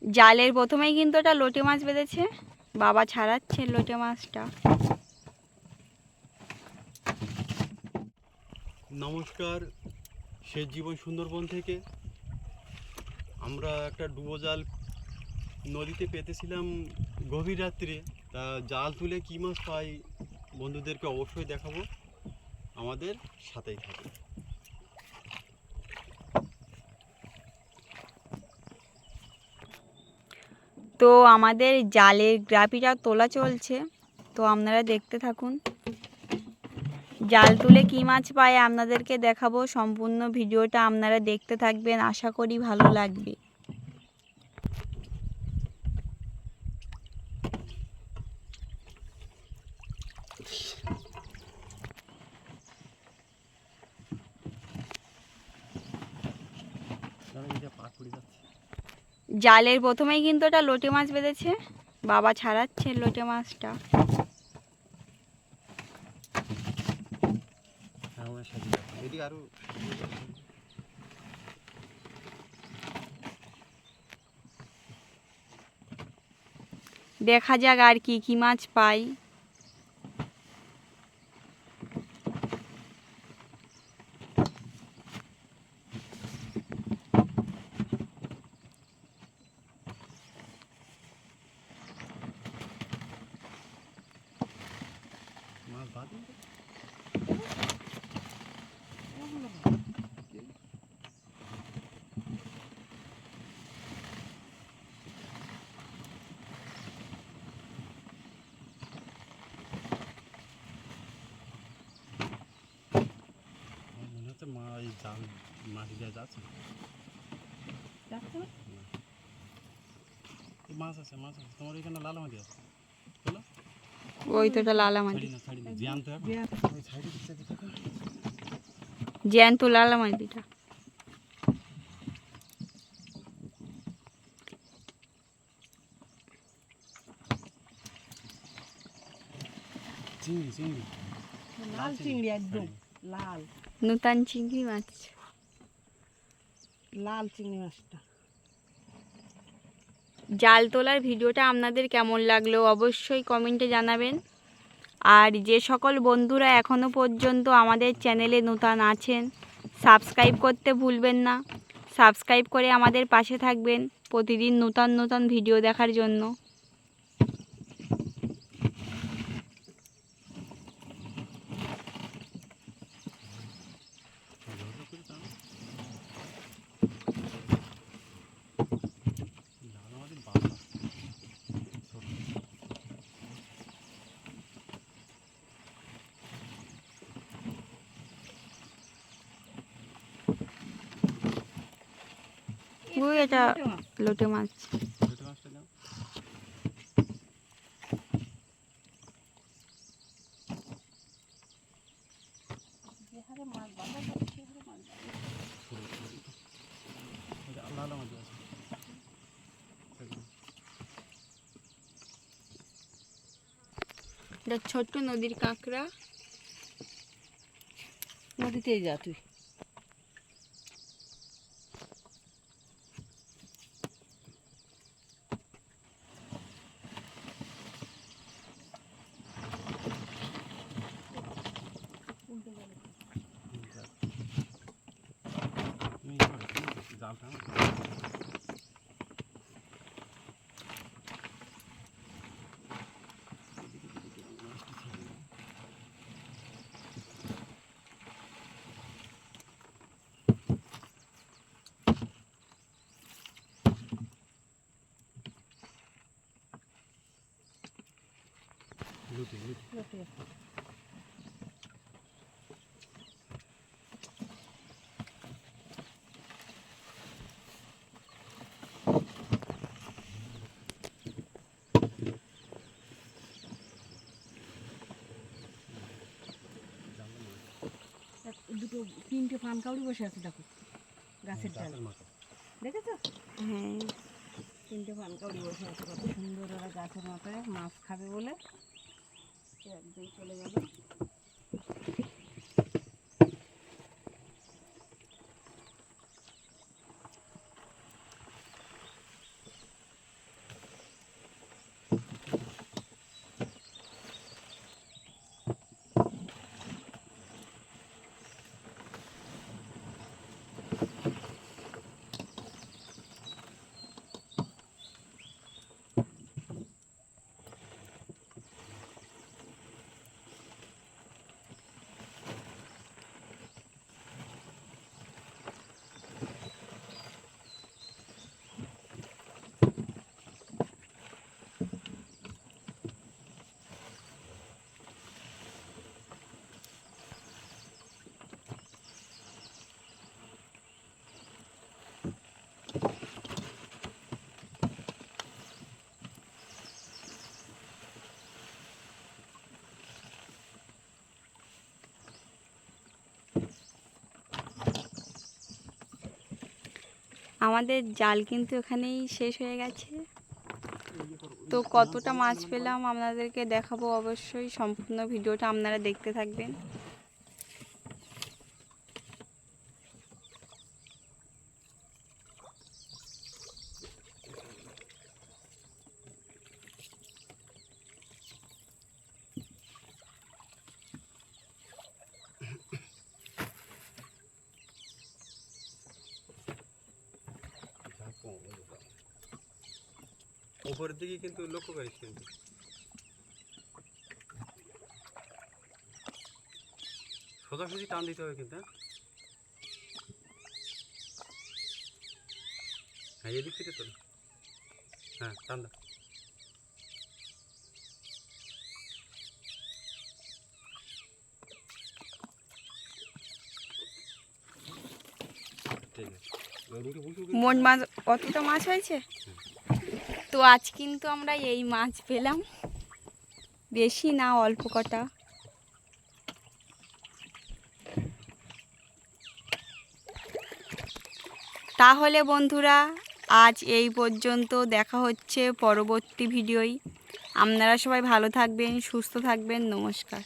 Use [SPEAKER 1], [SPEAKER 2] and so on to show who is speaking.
[SPEAKER 1] জালের প্রথমেই কিন্তু এটা লোটে মাছ বেঁধেছে, বাবা ছাড়াচ্ছে লোটে মাছটা।
[SPEAKER 2] নমস্কার, শেষ জীবন সুন্দরবন থেকে। আমরা একটা ডুবো জাল নদীতে পেতেছিলাম গভীর রাত্রে। তা জাল তুলে কী মাছ পাই বন্ধুদেরকে অবশ্যই দেখাবো, আমাদের সাথেই থাকে।
[SPEAKER 1] তো আমাদের জালের গ্রাপিটা তোলা চলছে, তো আপনারা দেখতে থাকুন। জাল তুলে কী মাছ পায় আপনাদেরকে দেখাবো। সম্পূর্ণ ভিডিওটা আপনারা দেখতে থাকবেন, আশা করি ভালো লাগবে। জালের প্রথমেই কিন্তু এটা লোটে মাছ বেঁধেছে, বাবা ছাড়াচ্ছে লোটে মাছটা। দেখা যাক আর কি কি মাছ পাই।
[SPEAKER 2] মাছ আছে, মাছ আছে তোমার এখানে লাল মাটি আছে।
[SPEAKER 1] ওই তো এটা লালা মাটি,
[SPEAKER 2] জ্যান্ত
[SPEAKER 1] জ্যান্ত লালা মাটিটা।
[SPEAKER 2] চিংড়ি চিংড়ি
[SPEAKER 3] লাল চিংড়ি, একদম লাল
[SPEAKER 1] নূতন চিংড়ি মাছ।
[SPEAKER 3] লাল চিংড়ি মাছটা।
[SPEAKER 1] জাল তোলার ভিডিওটা আপনাদের কেমন লাগলো অবশ্যই কমেন্টে জানাবেন। আর যে সকল বন্ধুরা এখনও পর্যন্ত আমাদের চ্যানেলে নূতন আছেন, সাবস্ক্রাইব করতে ভুলবেন না। সাবস্ক্রাইব করে আমাদের পাশে থাকবেন প্রতিদিন নূতন নূতন ভিডিও দেখার জন্য। ওই এটা লোটে মাছ। এটা ছোট্ট নদীর কাঁকড়া।
[SPEAKER 3] নদীতেই যা তুই। দুটো তিনটে পানকাউড়ি বসে আছে, দেখো গাছের ডালে, দেখেছো?
[SPEAKER 1] হ্যাঁ,
[SPEAKER 3] তিনটে পানকাউড়ি বসে আছে, কত সুন্দর। ওরা গাছের মাথায় মাছ খাবে বলে একদম চলে গেল।
[SPEAKER 1] আমাদের জাল কিন্তু এখানেই শেষ হয়ে গেছে। তো কতটা মাছ পেলাম আপনাদেরকে দেখাবো, অবশ্যই সম্পূর্ণ ভিডিওটা আপনারা দেখতে থাকবেন।
[SPEAKER 2] উপরের দিকে কিন্তু লক্ষ্য করিস, কিন্তু সোজাসুজি টান দিতে হবে কিন্তু। হ্যাঁ এদিক থেকে তোল, হ্যাঁ টান দা। ঠিক আছে,
[SPEAKER 1] মোট মাছ কতটা মাছ হয়েছে? তো আজ কিন্তু আমরা এই মাছ পেলাম, বেশি না, অল্প কটা। তাহলে বন্ধুরা আজ এই পর্যন্ত, দেখা হচ্ছে পরবর্তী ভিডিওয়। আপনারা সবাই ভালো থাকবেন, সুস্থ থাকবেন, নমস্কার।